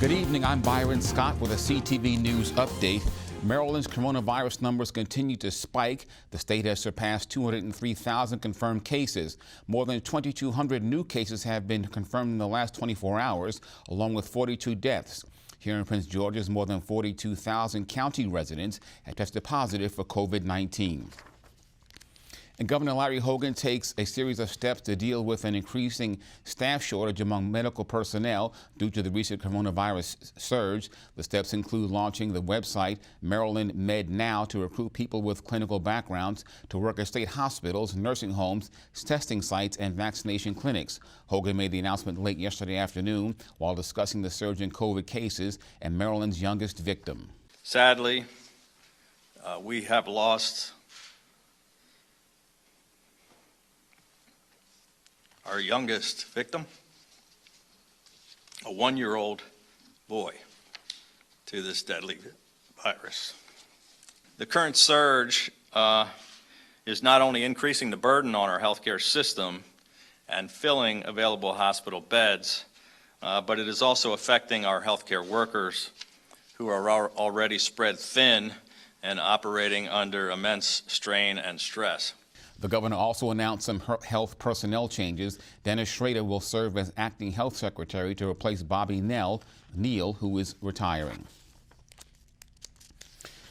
Good evening, I'm Byron Scott with a CTV News update. Maryland's coronavirus numbers continue to spike. The state has surpassed 203,000 confirmed cases. More than 2,200 new cases have been confirmed in the last 24 hours, along with 42 deaths. Here in Prince George's, more than 42,000 county residents have tested positive for COVID-19. And Governor Larry Hogan takes a series of steps to deal with an increasing staff shortage among medical personnel due to the recent coronavirus surge. The steps include launching the website Maryland Med Now to recruit people with clinical backgrounds to work at state hospitals, nursing homes, testing sites, and vaccination clinics. Hogan made the announcement late yesterday afternoon while discussing the surge in COVID cases and Maryland's youngest victim. Sadly, we have lost our youngest victim, a 1-year-old boy, to this deadly virus. The current surge is not only increasing the burden on our healthcare system and filling available hospital beds, but it is also affecting our healthcare workers who are already spread thin and operating under immense strain and stress. The governor also announced some health personnel changes. Dennis Schrader will serve as acting health secretary to replace Bobby Neal, who is retiring.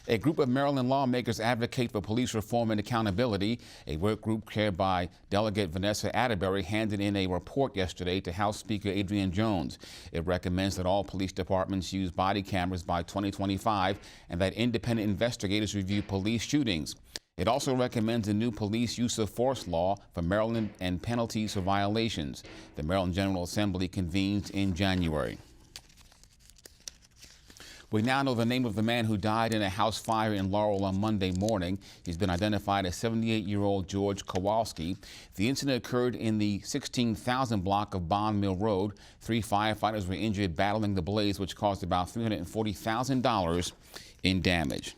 A group of Maryland lawmakers advocate for police reform and accountability. A work group chaired by Delegate Vanessa Atterbury handed in a report yesterday to House Speaker Adrian Jones. It recommends that all police departments use body cameras by 2025 and that independent investigators review police shootings. It also recommends a new police use of force law for Maryland and penalties for violations. The Maryland General Assembly convenes in January. We now know the name of the man who died in a house fire in Laurel on Monday morning. He's been identified as 78-year-old George Kowalski. The incident occurred in the 16,000 block of Bond Mill Road. 3 firefighters were injured battling the blaze, which caused about $340,000 in damage.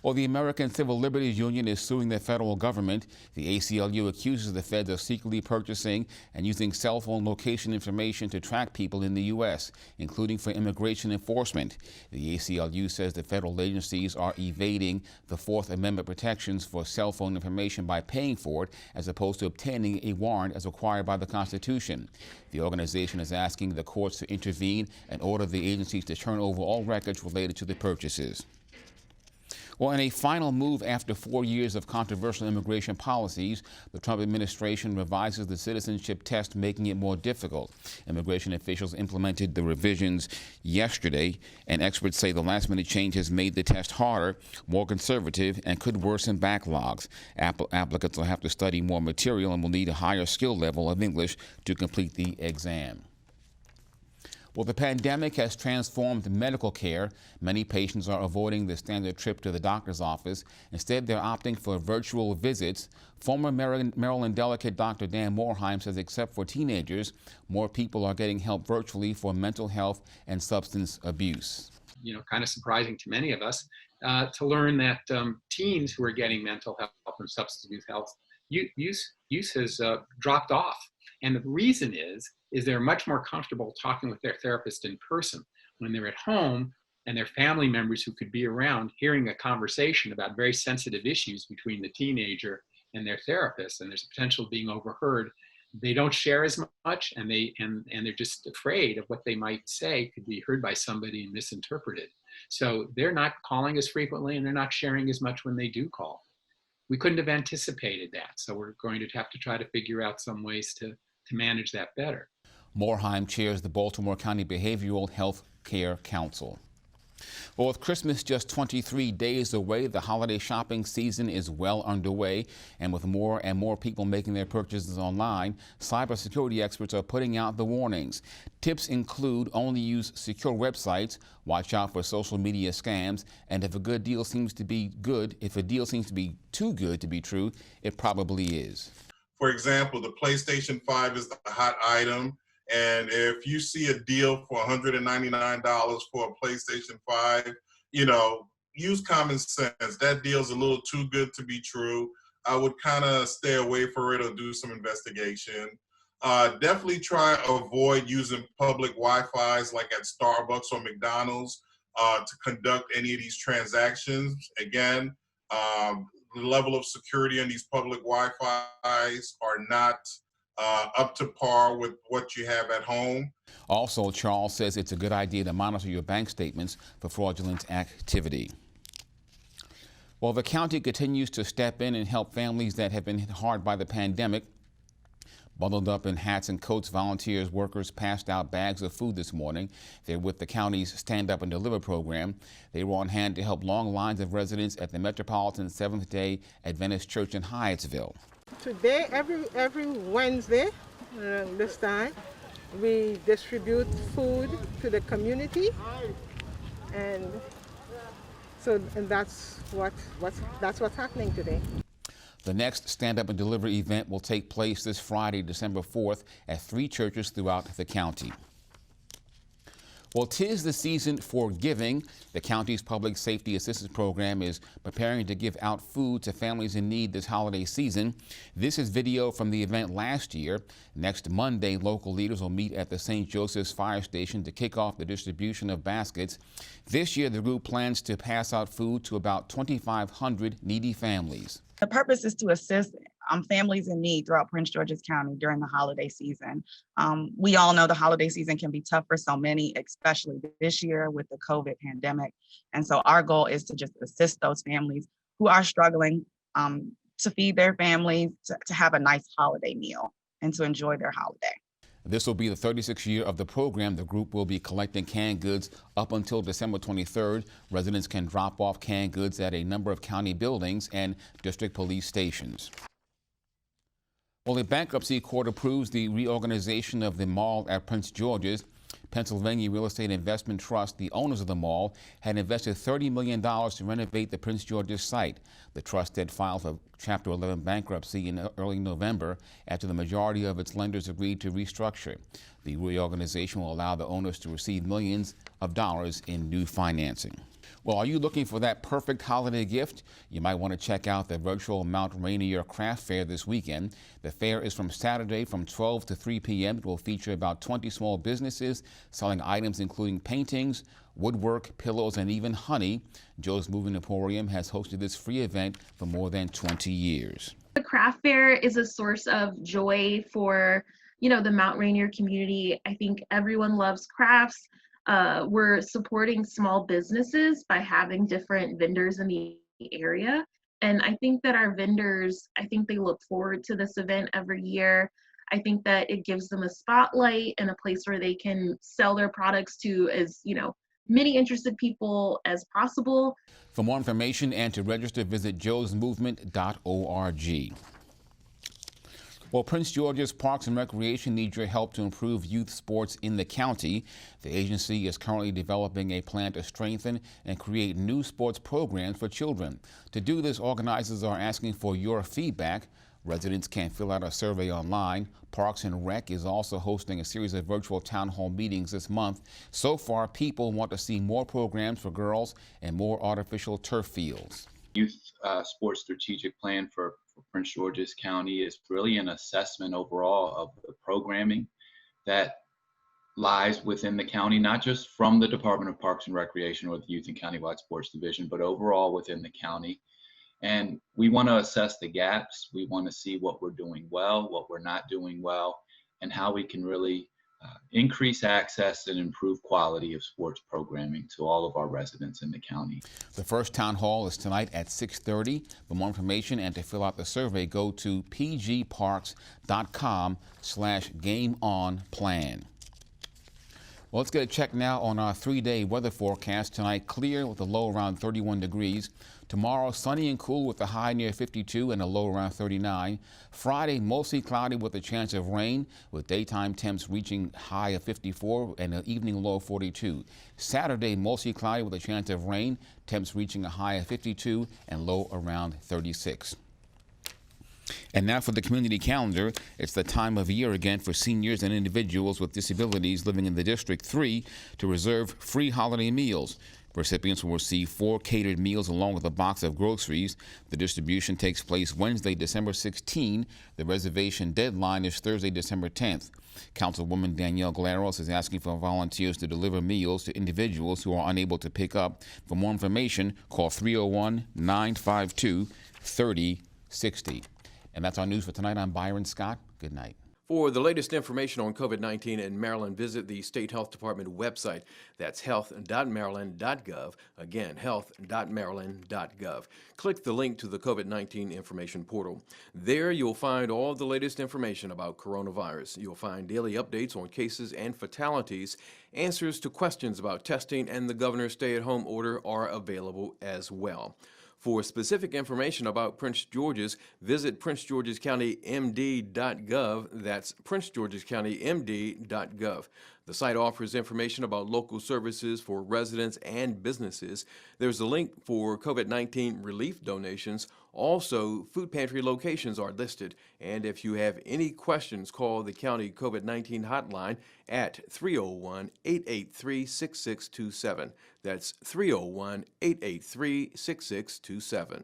Well, the American Civil Liberties Union is suing the federal government. The ACLU accuses the feds of secretly purchasing and using cell phone location information to track people in the U.S., including for immigration enforcement. The ACLU says the federal agencies are evading the Fourth Amendment protections for cell phone information by paying for it, as opposed to obtaining a warrant as required by the Constitution. The organization is asking the courts to intervene and order the agencies to turn over all records related to the purchases. Well, in a final move after 4 years of controversial immigration policies, the Trump administration revises the citizenship test, making it more difficult. Immigration officials implemented the revisions yesterday, and experts say the last-minute change has made the test harder, more conservative, and could worsen backlogs. Applicants will have to study more material and will need a higher skill level of English to complete the exam. Well, the pandemic has transformed medical care. Many patients are avoiding the standard trip to the doctor's office. Instead, they're opting for virtual visits. Former Maryland Delegate Dr. Dan Morheim says except for teenagers, more people are getting help virtually for mental health and substance abuse. Kind of surprising to many of us to learn that teens who are getting mental health and substance health use has dropped off. And the reason is they're much more comfortable talking with their therapist in person. When they're at home and their family members who could be around hearing a conversation about very sensitive issues between the teenager and their therapist, and there's a potential of being overheard, they don't share as much, and they're just afraid of what they might say could be heard by somebody and misinterpreted. So they're not calling as frequently, and they're not sharing as much when they do call. We couldn't have anticipated that, so we're going to have to try to figure out some ways to manage that better. Morheim chairs the Baltimore County Behavioral Health Care Council. Well, with Christmas just 23 days away, the holiday shopping season is well underway. And with more and more people making their purchases online, cybersecurity experts are putting out the warnings. Tips include only use secure websites, watch out for social media scams, and if a deal seems to be too good to be true, it probably is. For example, the PlayStation 5 is the hot item. And if you see a deal for $199 for a PlayStation 5, use common sense. That deal's a little too good to be true. I would kind of stay away from it or do some investigation. Definitely try to avoid using public Wi-Fi's like at Starbucks or McDonald's to conduct any of these transactions. Again, the level of security in these public Wi-Fi's are not up to par with what you have at home. Also, Charles says it's a good idea to monitor your bank statements for fraudulent activity. Well, the county continues to step in and help families that have been hit hard by the pandemic. Bundled up in hats and coats, volunteers, workers passed out bags of food this morning. They're with the county's Stand Up and Deliver program. They were on hand to help long lines of residents at the Metropolitan Seventh-day Adventist Church in Hyattsville. Today, every Wednesday around this time, we distribute food to the community, and that's what's happening today. The next Stand Up and Deliver event will take place this Friday, December 4th, at 3 churches throughout the county. Well, 'tis the season for giving. The county's Public Safety Assistance Program is preparing to give out food to families in need this holiday season. This is video from the event last year. Next Monday, local leaders will meet at the St. Joseph's Fire Station to kick off the distribution of baskets. This year, the group plans to pass out food to about 2,500 needy families. The purpose is to assist families in need throughout Prince George's County during the holiday season. We all know the holiday season can be tough for so many, especially this year with the COVID pandemic. And so our goal is to just assist those families who are struggling to feed their families, to have a nice holiday meal and to enjoy their holiday. This will be the 36th year of the program. The group will be collecting canned goods up until December 23rd. Residents can drop off canned goods at a number of county buildings and district police stations. Well, a bankruptcy court approves the reorganization of the mall at Prince George's. Pennsylvania Real Estate Investment Trust, the owners of the mall, had invested $30 million to renovate the Prince George's site. The trust had filed for Chapter 11 bankruptcy in early November after the majority of its lenders agreed to restructure. The reorganization will allow the owners to receive millions of dollars in new financing. Well, are you looking for that perfect holiday gift? You might want to check out the virtual Mount Rainier Craft Fair this weekend. The fair is from Saturday from 12 to 3 p.m. It will feature about 20 small businesses selling items including paintings, woodwork, pillows, and even honey. Joe's Moving Emporium has hosted this free event for more than 20 years. The craft fair is a source of joy for, the Mount Rainier community. I think everyone loves crafts. We're supporting small businesses by having different vendors in the area. And I think that our vendors, they look forward to this event every year. I think that it gives them a spotlight and a place where they can sell their products to as, many interested people as possible. For more information and to register, visit joesmovement.org. Well, Prince George's Parks and Recreation needs your help to improve youth sports in the county. The agency is currently developing a plan to strengthen and create new sports programs for children. To do this, organizers are asking for your feedback. Residents can fill out a survey online. Parks and Rec is also hosting a series of virtual town hall meetings this month. So far, people want to see more programs for girls and more artificial turf fields. Youth sports strategic plan for Prince George's County is really an assessment overall of the programming that lies within the county, not just from the Department of Parks and Recreation or the Youth and Countywide Sports Division, but overall within the county. And we want to assess the gaps. We want to see what we're doing well, what we're not doing well, and how we can really increase access and improve quality of sports programming to all of our residents in the county. The first town hall is tonight at 6:30. For more information and to fill out the survey, go to pgparks.com/gameonplan. Well, let's get a check now on our 3-day weather forecast. Tonight, clear with a low around 31 degrees. Tomorrow, sunny and cool with a high near 52 and a low around 39. Friday, mostly cloudy with a chance of rain, with daytime temps reaching high of 54 and an evening low of 42. Saturday, mostly cloudy with a chance of rain, temps reaching a high of 52 and low around 36. And now for the community calendar. It's the time of year again for seniors and individuals with disabilities living in the District 3 to reserve free holiday meals. Recipients will receive 4 catered meals along with a box of groceries. The distribution takes place Wednesday, December 16. The reservation deadline is Thursday, December 10th. Councilwoman Danielle Glaros is asking for volunteers to deliver meals to individuals who are unable to pick up. For more information, call 301-952-3060. And that's our news for tonight. I'm Byron Scott. Good night. For the latest information on COVID-19 in Maryland, visit the State Health Department website. That's health.maryland.gov. Again, health.maryland.gov. Click the link to the COVID-19 information portal. There you'll find all the latest information about coronavirus. You'll find daily updates on cases and fatalities. Answers to questions about testing and the governor's stay-at-home order are available as well. For specific information about Prince George's, visit princegeorgescountymd.gov. That's princegeorgescountymd.gov. The site offers information about local services for residents and businesses. There's a link for COVID-19 relief donations. Also, food pantry locations are listed. And if you have any questions, call the county COVID-19 hotline at 301-883-6627. That's 301-883-6627.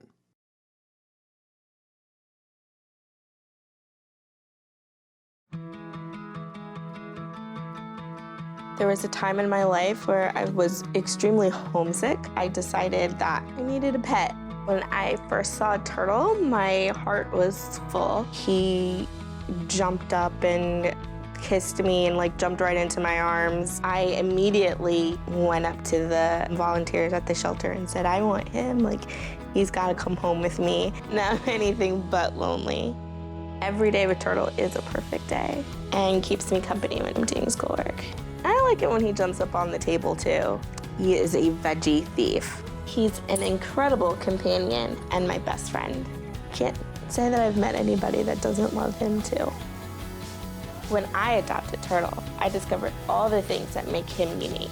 There was a time in my life where I was extremely homesick. I decided that I needed a pet. When I first saw a turtle, my heart was full. He jumped up and kissed me and jumped right into my arms. I immediately went up to the volunteers at the shelter and said, I want him. He's got to come home with me. Now I'm anything but lonely. Every day with Turtle is a perfect day and keeps me company when I'm doing schoolwork. I like it when he jumps up on the table too. He is a veggie thief. He's an incredible companion and my best friend. Can't say that I've met anybody that doesn't love him too. When I adopted Turtle, I discovered all the things that make him unique.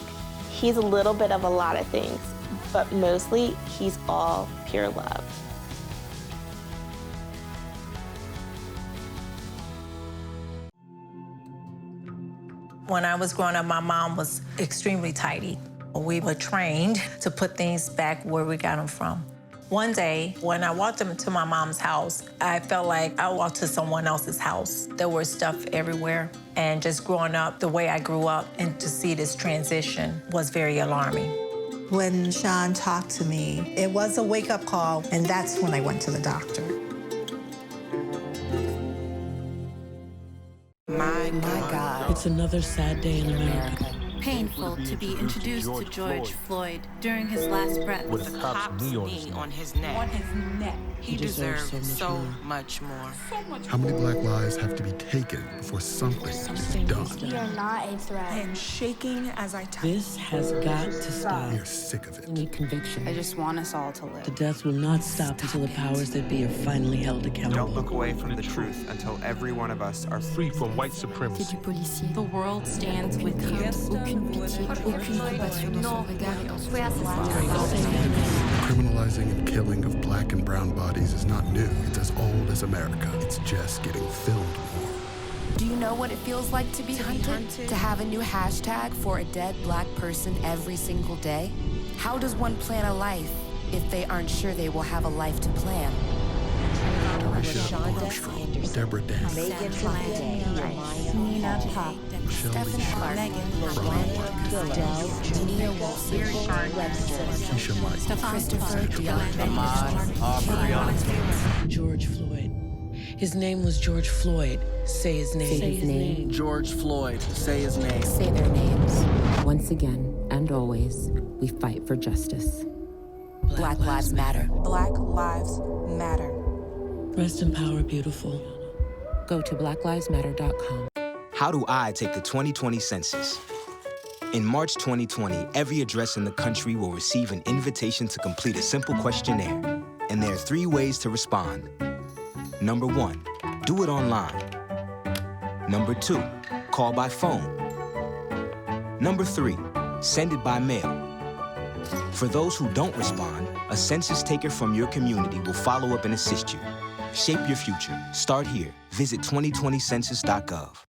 He's a little bit of a lot of things, but mostly he's all pure love. When I was growing up, my mom was extremely tidy. We were trained to put things back where we got them from. One day, when I walked into my mom's house, I felt like I walked to someone else's house. There was stuff everywhere. And just growing up the way I grew up and to see this transition was very alarming. When Sean talked to me, it was a wake-up call, and that's when I went to the doctor. My God. It's another sad day in America. Painful to be introduced to George Floyd during his last breath with a cop's knee on his neck. On his neck. He deserved so much more. How many black lives have to be taken before something is done? We are not a threat. I am shaking as I talk. This has got to stop. We are sick of it. We need conviction. I just want us all to live. The deaths will not stop until the powers that be are finally held accountable. Don't look away from the truth until every one of us are free from white supremacy. The world stands with you. Aucune pitié, aucune compassion dans son regard et dans son Criminalizing and killing of black and brown bodies is not new. It's as old as America. It's just getting filmed more. Do you know what it feels like to be hunted? To have a new hashtag for a dead black person every single day? How does one plan a life if they aren't sure they will have a life to plan? Deborah Dan, Megan Nina Pop, Stephanie Clark, Nia Wilson, Keisha Mike, Christopher Dion, George Floyd. His name was George Floyd. Say his name. Say his name. George Floyd. Say his name. Say their names. Once again and always, we fight for justice. Black Lives Matter. Black Lives Matter. Rest in power, beautiful. Go to blacklivesmatter.com. How do I take the 2020 census? In March 2020, every address in the country will receive an invitation to complete a simple questionnaire. And there are 3 ways to respond. Number 1, do it online. Number 2, call by phone. Number 3, send it by mail. For those who don't respond, a census taker from your community will follow up and assist you. Shape your future. Start here. Visit 2020census.gov.